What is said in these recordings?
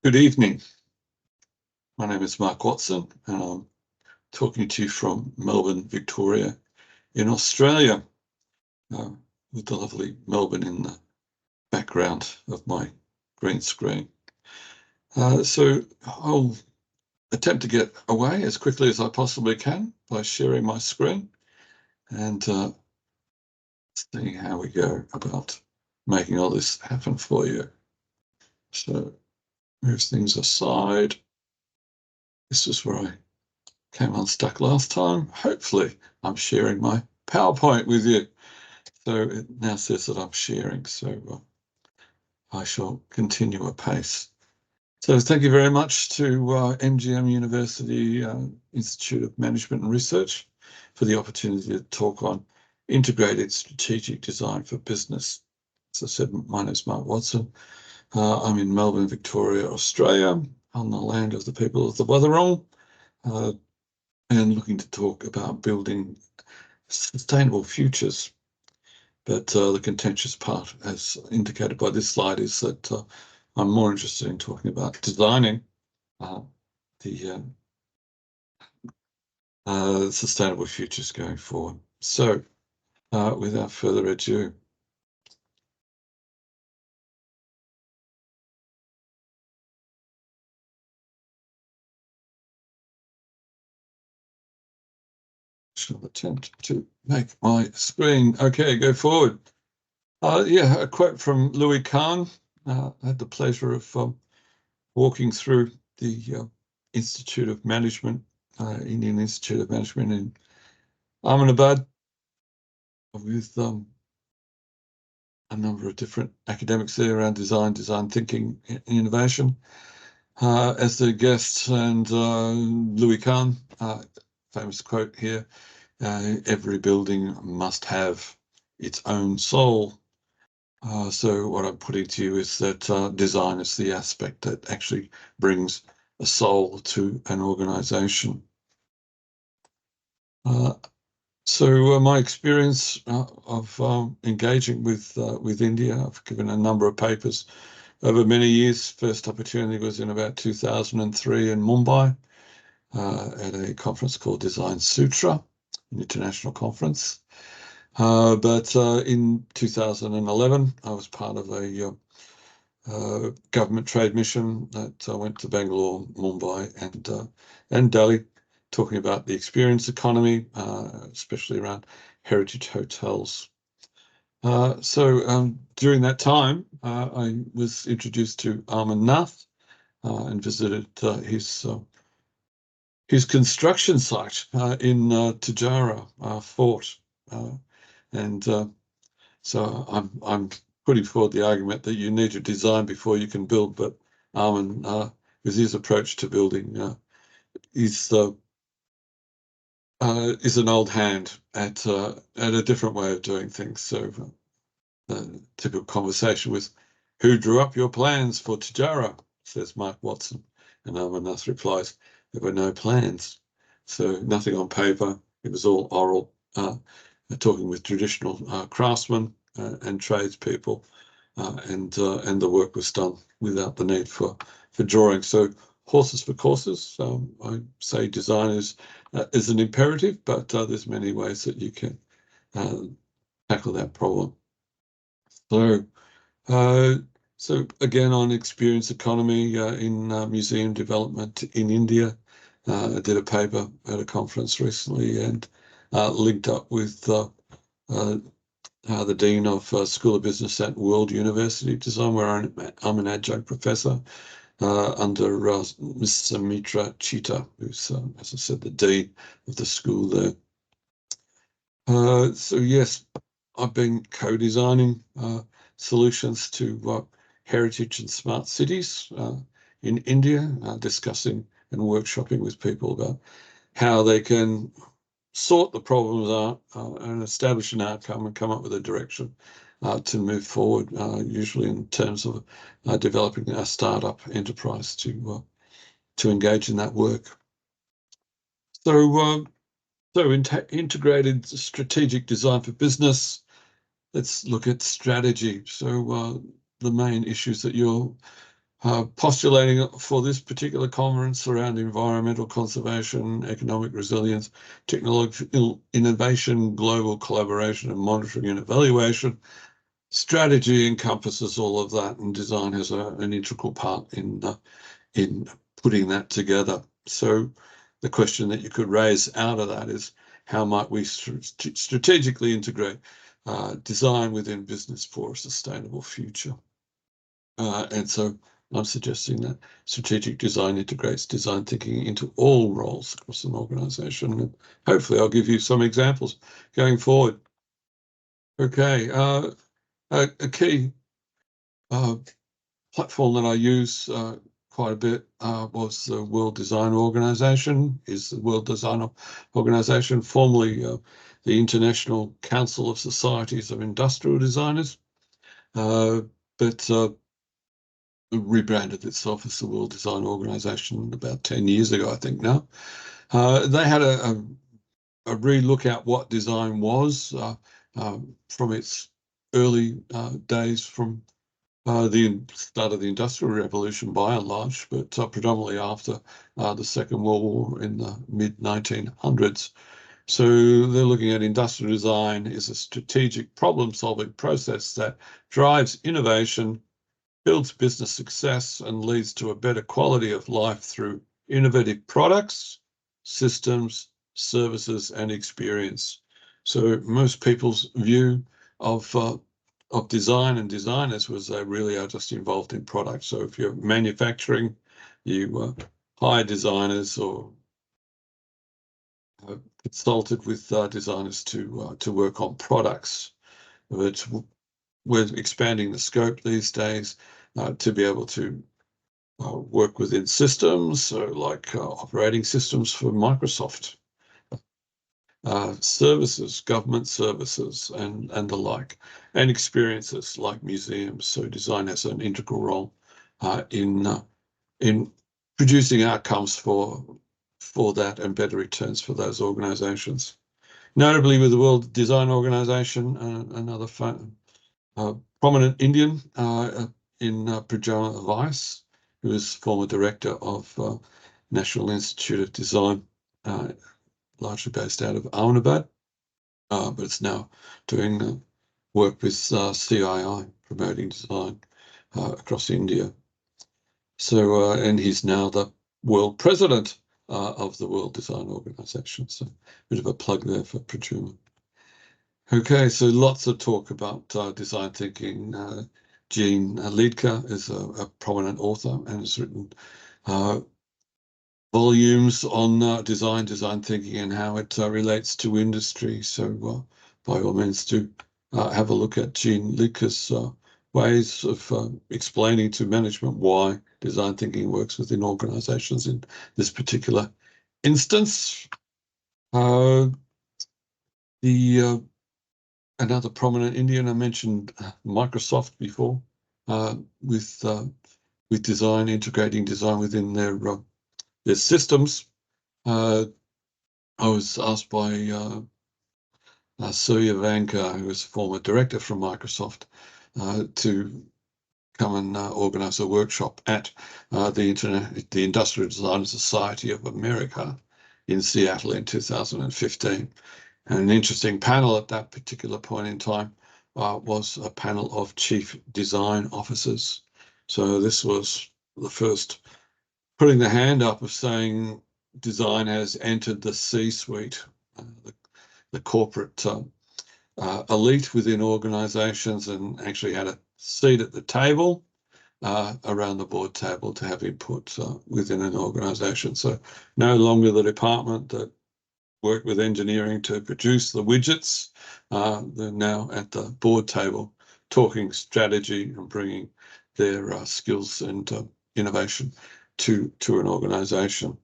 Good evening. My name is Mark Watson, and I'm talking to you from Melbourne, Victoria, in Australia, uh, with the lovely Melbourne in the background of my green screen. So I'll attempt to get away as quickly as I possibly can by sharing my screen and seeing how we go about making all this happen for you. So move things aside. This is where I came unstuck last time. Hopefully I'm sharing my PowerPoint with you. So it now says that I'm sharing, so I shall continue apace. So thank you very much to MGM University Institute of Management and Research for the opportunity to talk on integrated strategic design for business. As I said, my name is Mark Watson. I'm in Melbourne, Victoria, Australia, on the land of the people of the Wathaurong, and looking to talk about building sustainable futures. But the contentious part, as indicated by this slide, is that I'm more interested in talking about designing the sustainable futures going forward. So without further ado, shall attempt to make my screen. Okay, go forward. Yeah, a quote from Louis Kahn. I had the pleasure of walking through the Institute of Management, Indian Institute of Management in Ahmedabad with a number of different academics there around design thinking, innovation as their guests, and Louis Kahn, famous quote here, every building must have its own soul. So what I'm putting to you is that design is the aspect that actually brings a soul to an organization. So my experience of engaging with India, I've given a number of papers over many years. First opportunity was in about 2003 in Mumbai at a conference called Design Sutra, an international conference. But in 2011, I was part of a government trade mission that went to Bangalore, Mumbai, and Delhi, talking about the experience economy, especially around heritage hotels. So during that time, I was introduced to Armin Nath and visited his construction site in Tijara Fort, and so I'm putting forward the argument that you need to design before you can build. But Armin, with his approach to building, is an old hand at a different way of doing things. So the typical conversation was, "Who drew up your plans for Tijara?" says Mark Watson, and Armin Nath replies, "There were no plans, so nothing on paper. It was all oral." Talking with traditional craftsmen and tradespeople, and the work was done without the need for drawing. So horses for courses. I say design is an imperative, but there's many ways that you can tackle that problem. So so again, on experience economy in museum development in India, I did a paper at a conference recently and linked up with the Dean of School of Business at World University of Design, where I'm an adjunct professor under Ms. Samitra Chita, who's, as I said, the Dean of the school there. So yes, I've been co-designing solutions to heritage and smart cities in India, discussing and workshopping with people about how they can sort the problems out and establish an outcome and come up with a direction to move forward, usually in terms of developing a startup enterprise to engage in that work. So, integrated strategic design for business. Let's look at strategy. So the main issues that you'll postulating for this particular conference around environmental conservation, economic resilience, technological innovation, global collaboration and monitoring and evaluation. Strategy encompasses all of that, and design has an integral part in putting that together. So the question that you could raise out of that is, how might we strategically integrate design within business for a sustainable future? And so I'm suggesting that strategic design integrates design thinking into all roles across an organization. And hopefully I'll give you some examples going forward. Okay, a key platform that I use quite a bit was the World Design Organization, formerly the International Council of Societies of Industrial Designers, but rebranded itself as the World Design Organization about 10 years ago, I think now. They had a relook at what design was from its early days, from the start of the Industrial Revolution by and large, but predominantly after the Second World War in the mid-1900s. So they're looking at industrial design as a strategic problem-solving process that drives innovation, builds business success, and leads to a better quality of life through innovative products, systems, services, and experience. So most people's view of design and designers was they really are just involved in products. So if you're manufacturing, you hire designers or consulted with designers to work on products. But we're expanding the scope these days to be able to work within systems, so like operating systems for Microsoft, services, government services, and the like, and experiences like museums. So design has an integral role in producing outcomes for that and better returns for those organizations. Notably with the World Design Organization, another prominent Indian in Pujana Vice, who was former director of National Institute of Design, largely based out of Ahmedabad, but it's now doing work with CII, promoting design across India. So, and he's now the world president of the World Design Organization. So, a bit of a plug there for Pujana. Okay, so lots of talk about design thinking. Jean Liedtke is a prominent author and has written volumes on design thinking, and how it relates to industry. So by all means, do have a look at Jean Liedtke's ways of explaining to management why design thinking works within organizations in this particular instance. Another prominent Indian, I mentioned Microsoft before, with design, integrating design within their systems. I was asked by Surya Vankar, who was a former director from Microsoft, to come and organize a workshop at the Industrial Design Society of America in Seattle in 2015. And an interesting panel at that particular point in time was a panel of chief design officers. So this was the first putting the hand up of saying design has entered the C-suite, the corporate elite within organizations, and actually had a seat at the table, around the board table, to have input within an organization. So no longer the department that work with engineering to produce the widgets. They're now at the board table talking strategy and bringing their skills and innovation to an organization.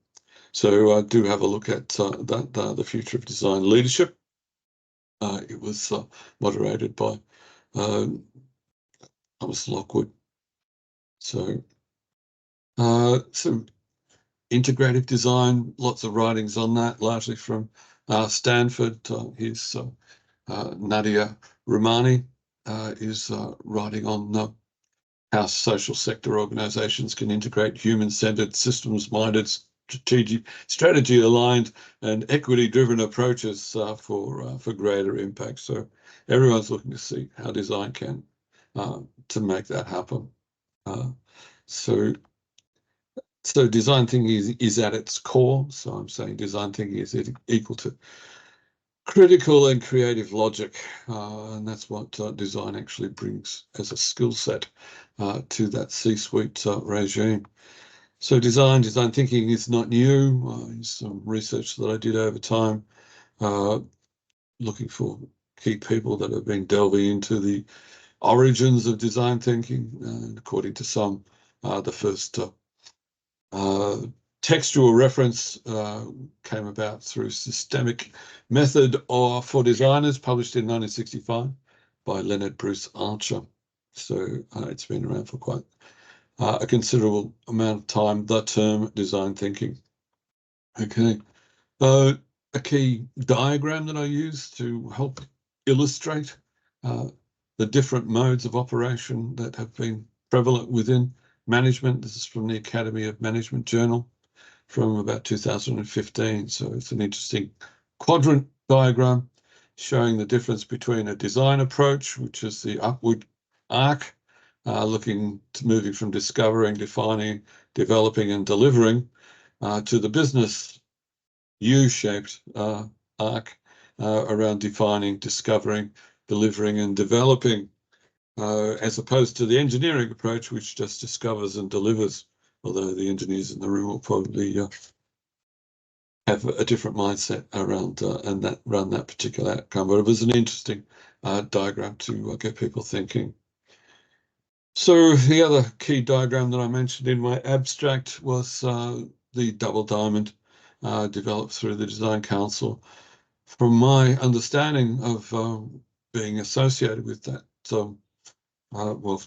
So do have a look at the future of design leadership. It was moderated by Thomas Lockwood. So some integrative design, lots of writings on that, largely from Stanford. Here's Nadia Rumani is writing on how social sector organizations can integrate human-centered, systems-minded, strategy-aligned, and equity-driven approaches for greater impact. So everyone's looking to see how design can to make that happen. So design thinking is at its core. So I'm saying design thinking is equal to critical and creative logic, and that's what design actually brings as a skill set to that C-suite regime. So design thinking is not new. It's some research that I did over time, looking for key people that have been delving into the origins of design thinking. And according to some, the first textual reference came about through Systemic Method for Designers, published in 1965 by Leonard Bruce Archer. So it's been around for quite a considerable amount of time, the term design thinking. Okay. A key diagram that I use to help illustrate the different modes of operation that have been prevalent within management. This is from the Academy of Management Journal from about 2015. So it's an interesting quadrant diagram showing the difference between a design approach, which is the upward arc, moving from discovering, defining, developing, and delivering, to the business U-shaped arc around defining, discovering, delivering, and developing, as opposed to the engineering approach, which just discovers and delivers, although the engineers in the room will probably have a different mindset around that particular outcome. But it was an interesting diagram to get people thinking. So the other key diagram that I mentioned in my abstract was the double diamond developed through the Design Council. From my understanding of being associated with that,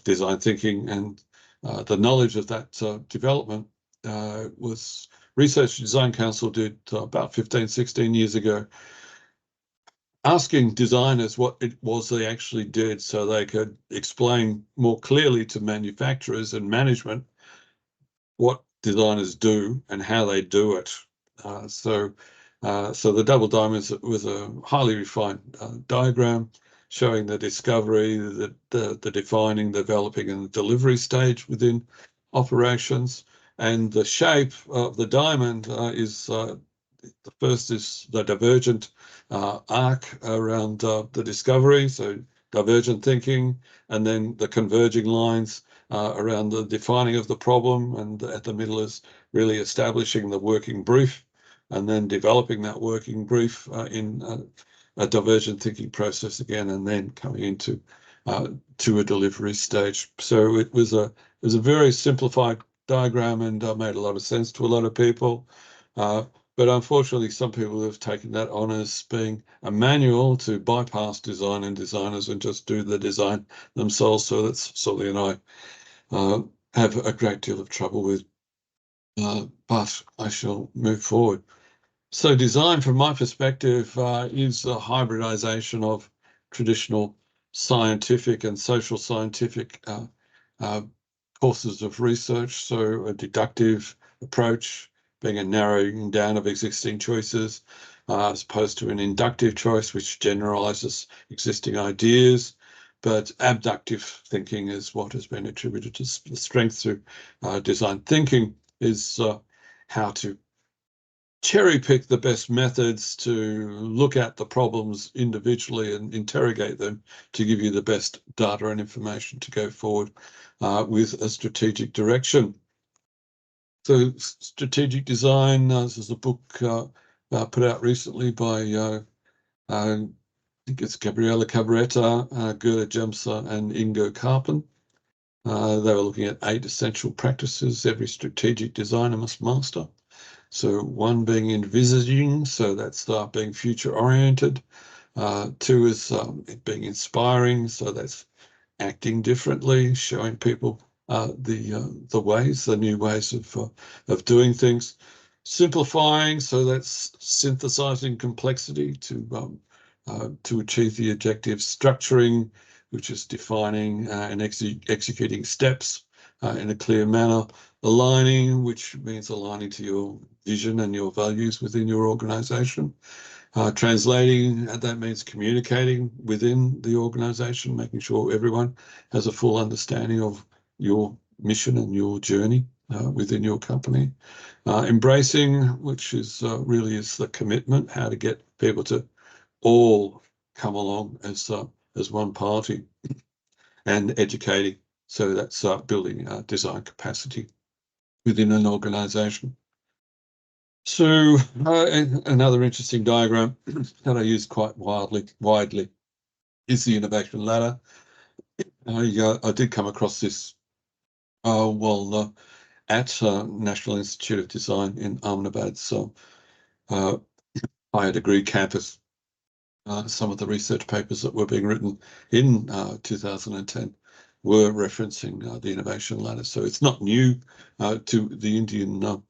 design thinking and the knowledge of that development was research Design Council did about 15, 16 years ago, asking designers what it was they actually did so they could explain more clearly to manufacturers and management what designers do and how they do it. So the double diamond was a highly refined diagram showing the discovery, the defining, developing, and the delivery stage within operations. And the shape of the diamond is the first is the divergent arc around the discovery, so divergent thinking, and then the converging lines around the defining of the problem, and at the middle is really establishing the working brief, and then developing that working brief in a divergent thinking process again, and then coming into to a delivery stage. So it was a very simplified diagram and made a lot of sense to a lot of people. But unfortunately, some people have taken that on as being a manual to bypass design and designers and just do the design themselves. So that's something that I have a great deal of trouble with, but I shall move forward. So design, from my perspective, is a hybridization of traditional scientific and social scientific courses of research. So a deductive approach being a narrowing down of existing choices, as opposed to an inductive choice, which generalizes existing ideas. But abductive thinking is what has been attributed to the strength to design thinking, is how to cherry pick the best methods to look at the problems individually and interrogate them to give you the best data and information to go forward with a strategic direction. So strategic design, this is a book put out recently by, I think it's Gabriela Cabretta, Gerda Jemser, and Ingo Karpen. They were looking at 8 essential practices every strategic designer must master. So 1 being envisaging, so that's being future oriented. 2 is being inspiring, so that's acting differently, showing people the new ways of doing things. Simplifying, so that's synthesizing complexity to achieve the objective. Structuring, which is defining and executing steps in a clear manner. Aligning, which means aligning to your vision and your values within your organization. Translating, that means communicating within the organization, making sure everyone has a full understanding of your mission and your journey within your company. Embracing, which is really is the commitment, how to get people to all come along as one party. And educating, so that's building design capacity within an organization. So another interesting diagram that I use quite widely is the innovation ladder. I did come across this at National Institute of Design in Ahmedabad, so higher degree campus. Some of the research papers that were being written in 2010 were referencing the innovation ladder. So it's not new to the Indian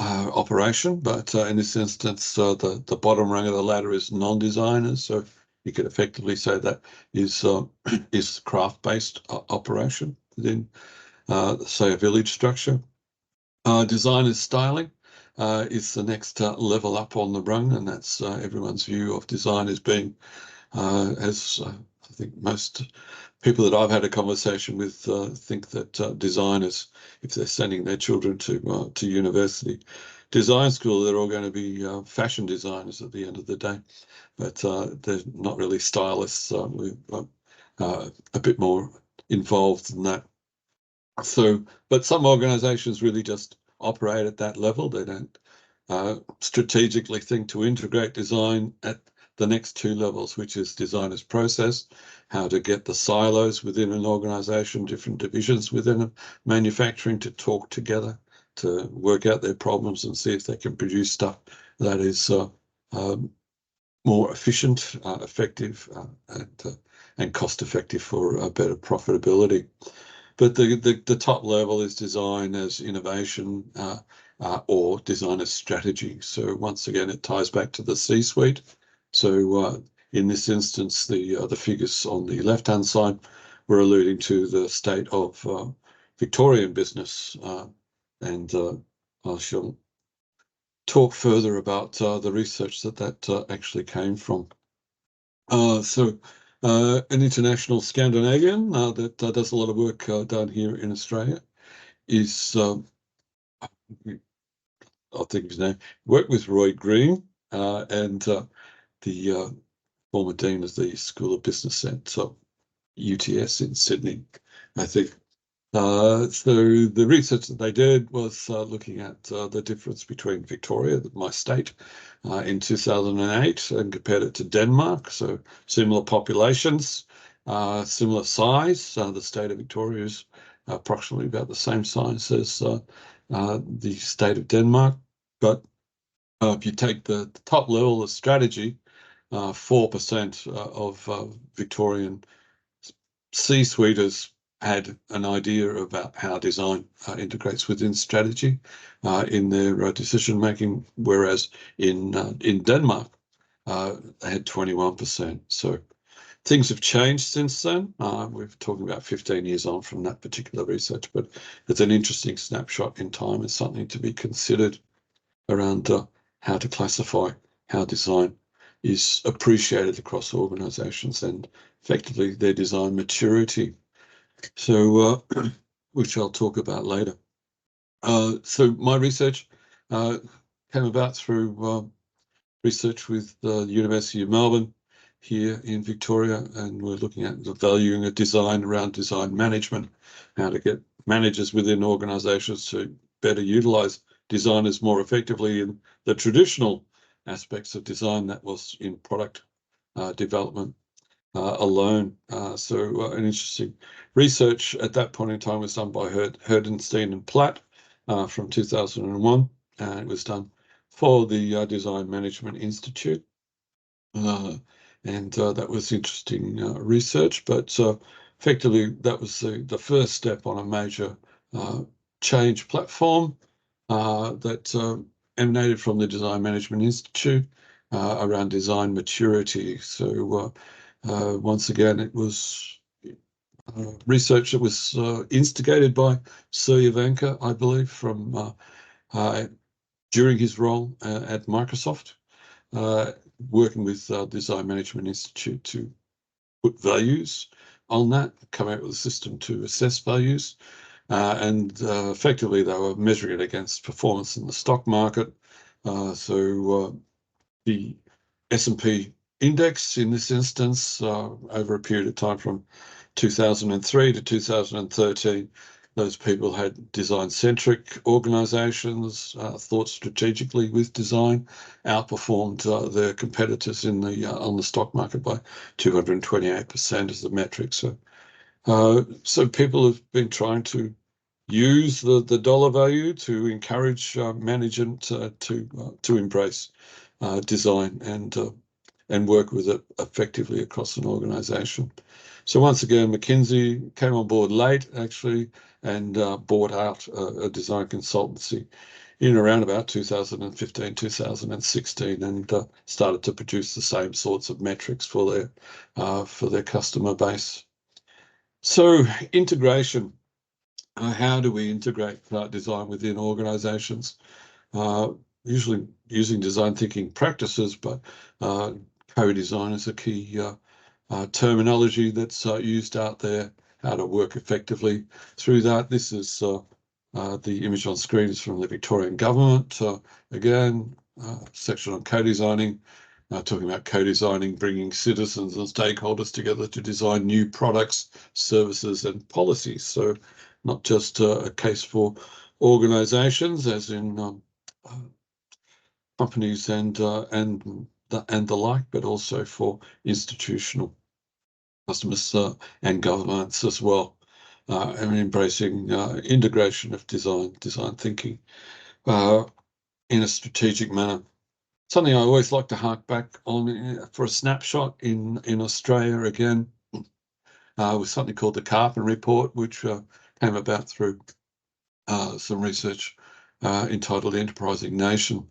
operation, but in this instance, the bottom rung of the ladder is non-designers. So you could effectively say that is craft-based operation within, say, a village structure. Designers styling is the next level up on the rung, and that's everyone's view of design as being, as I think most people that I've had a conversation with think that designers, if they're sending their children to university, design school, they're all going to be fashion designers at the end of the day, but they're not really stylists. We're a bit more involved than that. So, but some organizations really just operate at that level. They don't strategically think to integrate design at the next two levels, which is design as process, how to get the silos within an organization, different divisions within a manufacturing to talk together, to work out their problems and see if they can produce stuff that is more efficient, effective, and cost effective for better profitability. But the top level is design as innovation or design as strategy. So once again, it ties back to the C-suite. So in this instance, the figures on the left-hand side were alluding to the state of Victorian business, and I shall talk further about the research that actually came from. So an international Scandinavian that does a lot of work down here in Australia is, I think his name, worked with Roy Green and the former dean of the School of Business at UTS in Sydney, I think. So the research that they did was looking at the difference between Victoria, my state, in 2008 and compared it to Denmark. So similar populations, similar size. The state of Victoria is approximately about the same size as the state of Denmark. But if you take the top level of strategy, 4% of Victorian C-suiters had an idea about how design integrates within strategy in their decision making, whereas in Denmark they had 21%. So things have changed since then. We're talking about 15 years on from that particular research, but it's an interesting snapshot in time. It's something to be considered around how to classify how design is appreciated across organizations and effectively their design maturity. So, which I'll talk about later. So my research came about through research with the University of Melbourne here in Victoria, and we're looking at the valuing of design around design management, how to get managers within organizations to better utilize designers more effectively in the traditional aspects of design that was in product development alone. So an interesting research at that point in time was done by Herdenstein and Platt from 2001, and it was done for the Design Management Institute. And that was interesting research, but effectively that was the first step on a major change platform that emanated from the Design Management Institute around design maturity. So Once again, it was research that was instigated by Sir Ivanka, I believe, from during his role at Microsoft, working with Design Management Institute to put values on that, come out with a system to assess values, and effectively they were measuring it against performance in the stock market. So the S&P index in this instance, over a period of time from 2003 to 2013, those people had design-centric organizations, thought strategically with design, outperformed their competitors in the on the stock market by 228% as the metric. So people have been trying to use the dollar value to encourage management to embrace design and work with it effectively across an organization. So once again, McKinsey came on board late, actually, and bought out a design consultancy in around about 2015, 2016, and started to produce the same sorts of metrics for their customer base. So integration. How do we integrate design within organizations? Usually using design thinking practices, but co-design is a key terminology that's used out there, how to work effectively through that. This is the image on screen is from the Victorian government. Again, section on co-designing, talking about co-designing, bringing citizens and stakeholders together to design new products, services, and policies. So not just a case for organizations, as in companies and the like, but also for institutional customers and governments as well, and embracing integration of design thinking in a strategic manner. Something I always like to hark back on for a snapshot in Australia again was something called the Carbon Report, which came about through some research entitled Enterprising Nation,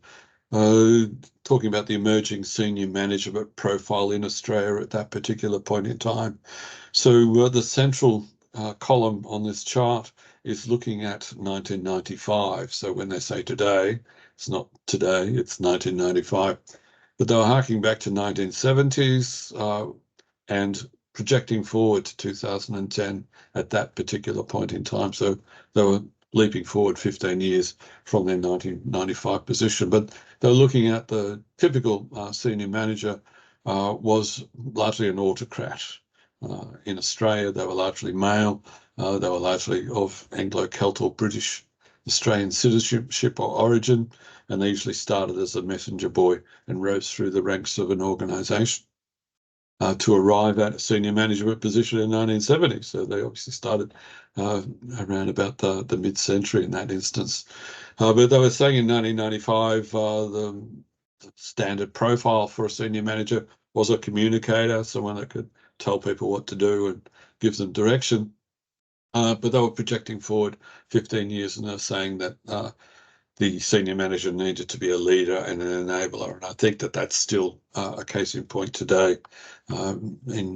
talking about the emerging senior management profile in Australia at that particular point in time. So the central column on this chart is looking at 1995. So when they say today, it's not today, it's 1995. But they were harking back to 1970s and projecting forward to 2010 at that particular point in time. So they were leaping forward 15 years from their 1995 position. But they're looking at the typical senior manager was largely an autocrat. In Australia, they were largely male. They were largely of Anglo-Celt or British Australian citizenship or origin, and they usually started as a messenger boy and rose through the ranks of an organisation to arrive at a senior management position in 1970. So they obviously started around about the mid-century in that instance. But they were saying in 1995, the standard profile for a senior manager was a communicator, someone that could tell people what to do and give them direction. But they were projecting forward 15 years and they're saying that the senior manager needed to be a leader and an enabler. And I think that that's still a case in point today in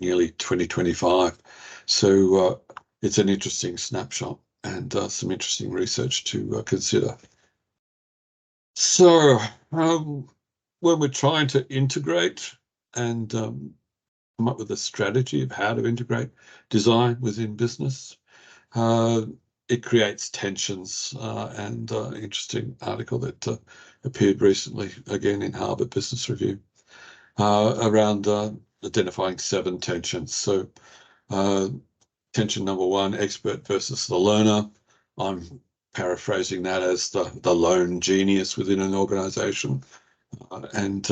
nearly 2025. So it's an interesting snapshot and some interesting research to consider. So when we're trying to integrate and come up with a strategy of how to integrate design within business, it creates tensions, and interesting article that appeared recently, again in Harvard Business Review, around identifying 7 tensions. So tension number 1, expert versus the learner. I'm paraphrasing that as the lone genius within an organization, and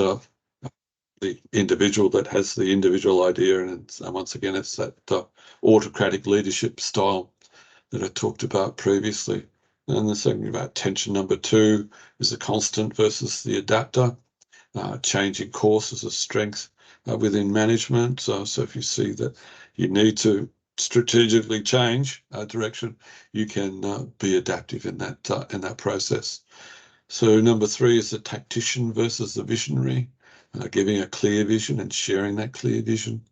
the individual that has the individual idea. And once again, it's that autocratic leadership style that I talked about previously. And the second about tension number 2 is the constant versus the adapter. Changing course is a strength within management. So if you see that you need to strategically change direction, you can be adaptive in that process. So number 3 is the tactician versus the visionary. Giving a clear vision and sharing that clear vision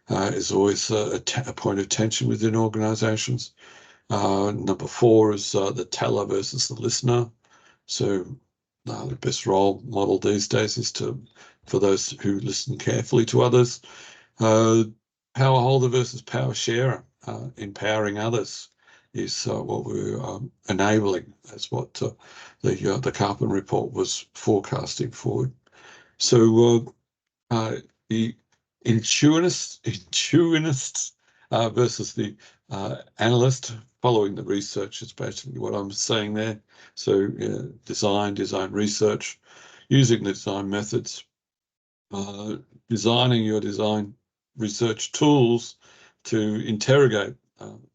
is always a point of tension within organizations. Number 4 is the teller versus the listener. So the best role model these days is for those who listen carefully to others. Power holder versus power sharer. Empowering others is what we're enabling. That's what the Carpenter report was forecasting forward. So the intuitionists versus the analyst, following the research is basically what I'm saying there. So design research, using the design methods, designing your design research tools to interrogate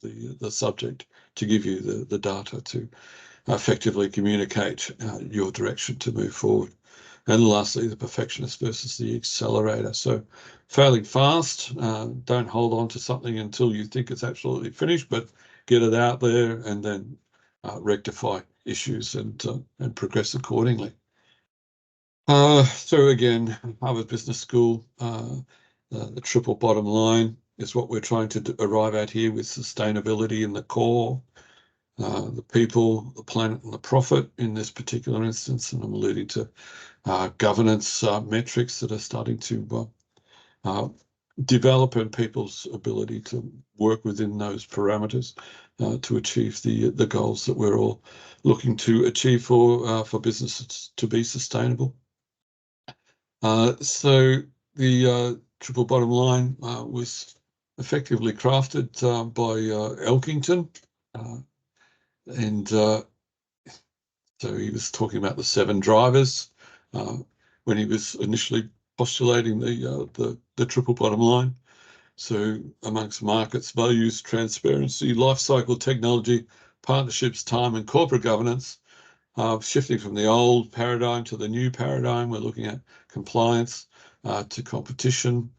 the subject, to give you the data to effectively communicate your direction to move forward. And lastly, the perfectionist versus the accelerator. So failing fast, don't hold on to something until you think it's absolutely finished, but get it out there and then rectify issues and progress accordingly. So again, Harvard Business School, the triple bottom line is what we're trying to arrive at here, with sustainability in the core, the people, the planet, and the profit in this particular instance. And I'm alluding to governance metrics that are starting to develop, and people's ability to work within those parameters to achieve the goals that we're all looking to achieve for businesses to be sustainable. So the triple bottom line was effectively crafted by Elkington, and so he was talking about the 7 drivers when he was initially postulating the triple bottom line. So amongst markets, values, transparency, life cycle technology, partnerships, time, and corporate governance, shifting from the old paradigm to the new paradigm. We're looking at compliance to competition,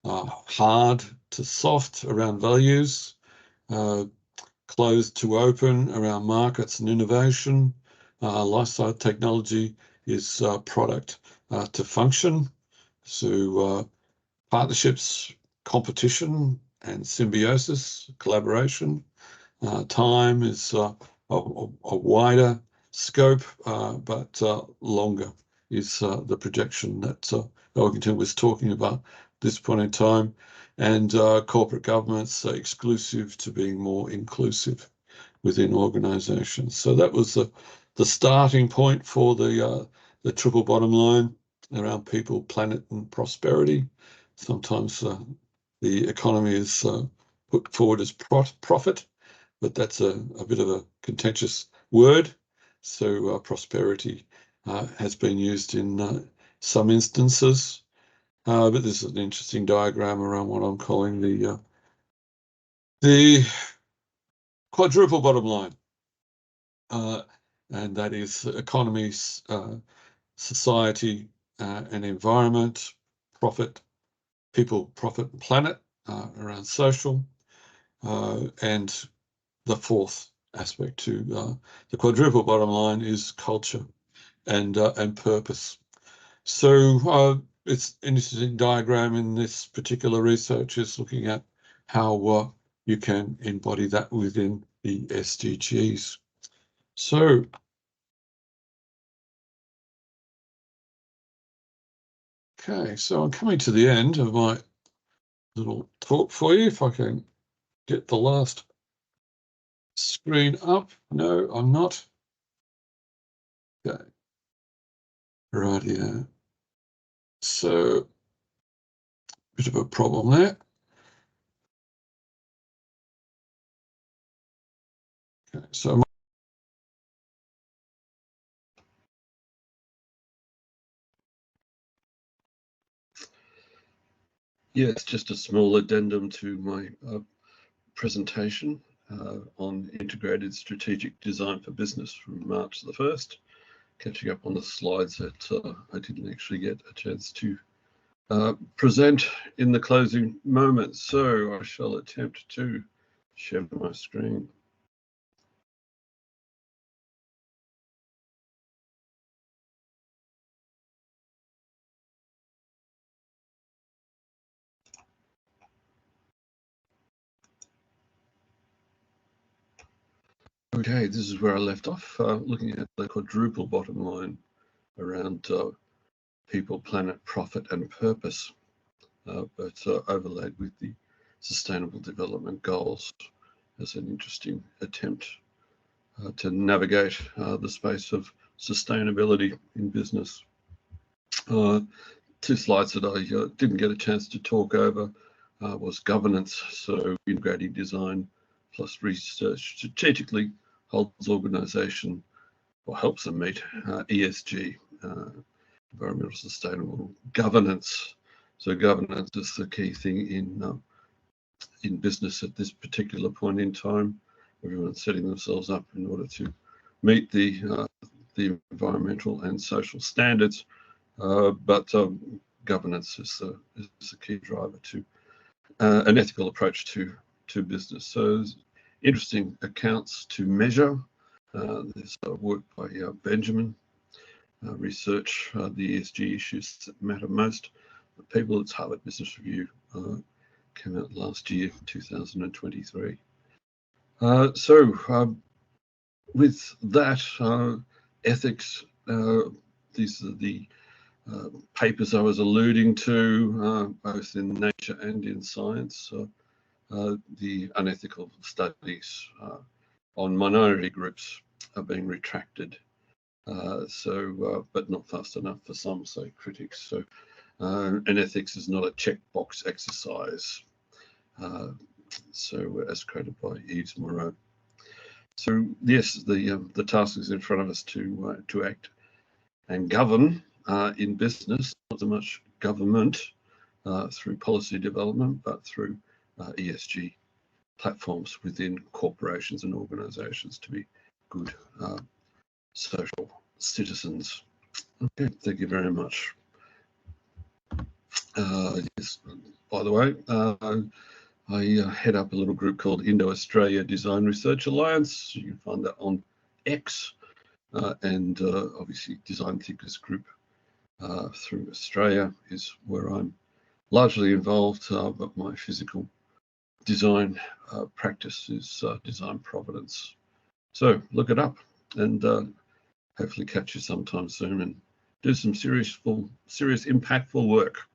hard to soft around values, closed to open around markets and innovation. Lifestyle technology is product to function. So partnerships, competition, and symbiosis, collaboration. Time is a wider scope, but longer is the projection that Elkington was talking about at this point in time. And corporate governance exclusive to being more inclusive within organizations. So that was the starting point for the triple bottom line around people, planet, and prosperity. Sometimes the economy is put forward as profit, but that's a bit of a contentious word. So prosperity has been used in some instances, but this is an interesting diagram around what I'm calling the quadruple bottom line, and that is economies, society, and environment, profit, people, profit, and planet, around social, and the fourth aspect to the quadruple bottom line is culture and purpose. So it's an interesting diagram in this particular research is looking at how you can embody that within the SDGs. So okay, so I'm coming to the end of my little talk for you. If I can get the last screen up. No, I'm not. Okay. Right here. So bit of a problem there. Okay, so yes, just a small addendum to my presentation on integrated strategic design for business from March the 1st, catching up on the slides that I didn't actually get a chance to present in the closing moments. So I shall attempt to share my screen. Okay, this is where I left off, looking at the quadruple bottom line around people, planet, profit, and purpose, but overlaid with the Sustainable Development Goals as an interesting attempt to navigate the space of sustainability in business. Two slides that I didn't get a chance to talk over was governance, so integrating design plus research strategically holds organisation or helps them meet ESG, environmental sustainable governance. So governance is the key thing in business at this particular point in time. Everyone's setting themselves up in order to meet the environmental and social standards, but governance is the key driver to an ethical approach to business. So interesting accounts to measure. There's work by Benjamin, research the ESG issues that matter most. The people, it's Harvard Business Review, came out last year, 2023. With that, ethics, these are the papers I was alluding to, both in Nature and in Science. The unethical studies on minority groups are being retracted, but not fast enough for some, say critics. So, and ethics is not a checkbox exercise. As created by Yves Moreau. So yes, the task is in front of us to act and govern in business, not so much government through policy development, but through ESG platforms within corporations and organisations to be good social citizens. Okay, thank you very much. Yes, by the way, I head up a little group called Indo-Australia Design Research Alliance. You can find that on X, and obviously Design Thinkers Group through Australia is where I'm largely involved, but my physical design practice is Design Providence. So look it up and hopefully catch you sometime soon and do some serious, impactful work.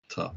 Ta.